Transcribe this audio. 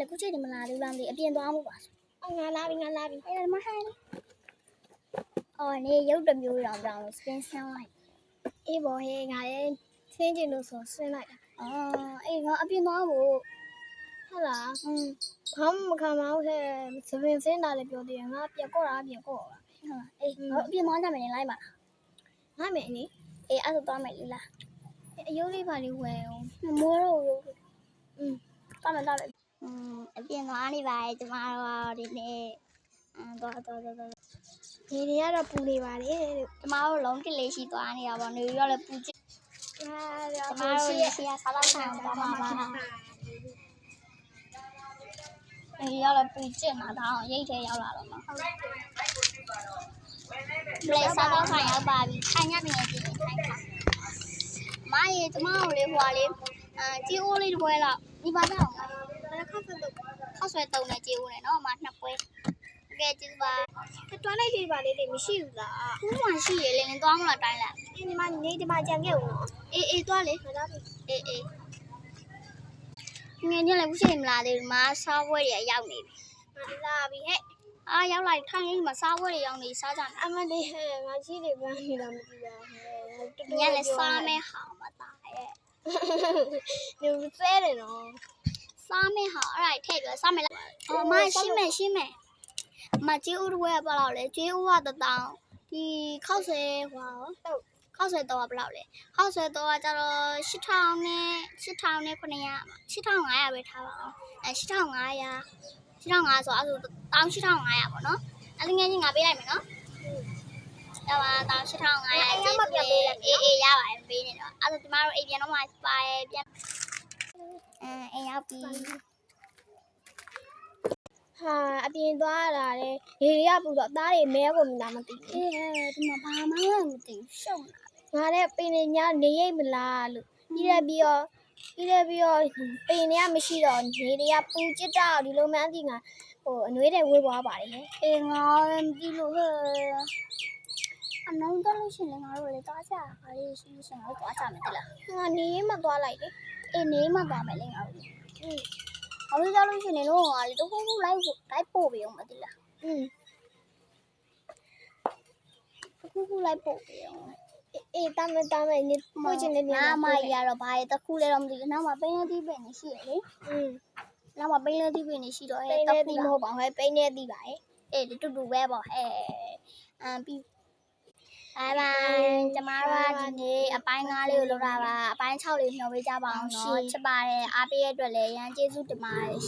အခုချိန်ဒီမလာသေးလားမသိအပြင်သွားမှုပါငါလာပြီအဲ့ဒါမဟိုင်းအော်နေရုပ်တစ်မျိုးရောင်ပြောင်းလို့ spin ဆင်းလိုက်အေးဘောဟေးငါလည်းဆင်းကျင်လို့ဆိုဆင်းလိုက်တာအေးငါအပြင်သွားဖို့ဟုတ်လားဘာမှမခံပါဘူးဟဲ့စပင်ဆင်းတာလည်းပြောသေးတယ်ငါပြန်ကော့တာပြန်ကော့တာဟုတ်လားအေးငါအပြင်သွားကြမယ်နေလိုက်ပါငါမယ်နီအေးအဲ့ဒါသွားမယ်လေလားအယိုးလေးပါလေးဝယ်အောင်မိုးတော့ရိုးသွားမယ်အပြင်သွားနေပါရဲ့ကျမတို့ဒီနေ့သွားဒီနေ့ကတော့ပူနေပါလေကျမတို့လုံးကလေးရှိသွားနေတာပေါ့နေရောလည်းပူချစ်ကျမတို့ရေစီးရစားတော့ဆိုင်အောင်သွားမှာပါနေရောလည်းပူချစ်မှာဒါအောင်ရိတ်ထဲရောက်လာတော့မှာလေစားတော့ဆိုင်ရောက်ပါပြီခိုင်ရနေတယ်ခိုင်မရေကျမတို့လေးဟွာလေးကြီးအိုးလေးတစ်ပွဲလောက်ဒီပါကြအောင်ခောက်ဆွဲတုံးနဲ့ကြေးဦးနဲ့နော်အမနှစ်ပွဲကဲကျေးဇူးပါတွားလိုက်သေးပါလေမရှိဘူးလားဘူးမရှိရလေနင်သွားမလားတိုင်းလိုက်ဒီမှာဒီမှာကြံခဲ့ဦးနော်အေးသွားလေဟုတ်လားအေးငယ်ညလည်းဘူးရှိမလားဒီမှာစားပွဲတွေရောက်နေပြီလာပြီဟဲ့ရောက်လိုက်ထိုင်ရင်းမှာစားပွဲတွေရောက်နေစားကြတယ်အမလေးဟဲ့ငါကြီးတွေပန်းနေတာမသိပါဘူးညလည်းစားမဲဟာမသားရဲ့ဒီစဲတယ်နော်စားမဲဟာအဲ့ဒါထည့်ပြီးစားမယ်လားမရှိမယ်မကြေးဦးတွေဘယ်လောက်လဲကြေးဦးက1000ဒီခောက်ဆွဲဟွာခောက်ဆွဲတော့ဘယ်လောက်လဲခောက်ဆွဲတော့ကကျတော့8000နဲ့900 8500ပဲထားပါအောင်8500ဆိုအဲ့ဒါ18500ပေါ့နော်အဲ့ဒီငယ်ချင်းငါပေးလိုက်မယ်နော်ဒါပါ18500ကြေးဦးအေးရပါတယ်ပေးနေတော့အဲ့ဒါဒီမှာတော့အိမ်ပြန်တော့မှပါရဲ့ပြန်အိမ်ရောက်ပြီဟာအပြင်သွားလာတယ်ရေတွေကပူတော့သားတွေမဲကုန်တာမသိဘူးဒီမှာဘာမှမသိရှုံလာငါလည်းပင်ညနေရိပ်မလားလို့ပြီးတော့ပင်တွေကမရှိတော့နေတွေကပူကျစ်တော့ဒီလိုမှန်းသိငါအနှွေးတွေဝေးသွားပါတယ်အေးငါပြီးလို့ဟဲ့အနောက်တော့လို့ရှိရင်ငါတို့လည်းသွားကြပါလေရှိရှင်တော့သွားကြမယ်တလားငါနေမှသွားလိုက်လေအေးနေမှသွားမယ်လေငါတို့အခုကြလို့ရှိရင်တော့ငါလေတခုခုလိုက်ပို့ပေးအောင်မသိလားတခုခုလိုက်ပို့ပေးအောင်အေးတမ်းနေပို့ချင်တဲ့နေရာမှာရတော့ဘာတခုလဲတော့မသိဘူးနောက်မှပိန်းလေးသီးပင်နေရှိရလေနောက်မှပိန်းလေးသီးပင်နေရှိတော့ဟဲ့တခုမဟုတ်ပါဘူးဟဲ့ပိန်းလေးသီးပါအေးတူပဲပေါ့ဟဲ့ပြီးဘိုင်ကျမတို့ကဒီနေ့အပိုင်း9လေးကိုလုပ်တာပါအပိုင်း6လေးမျှော်ပေးကြပါအောင်နော်ချစ်ပါတယ်အားပေးရတဲ့အတွက်လည်းရန်ကျေးဇူးတင်ပါတယ်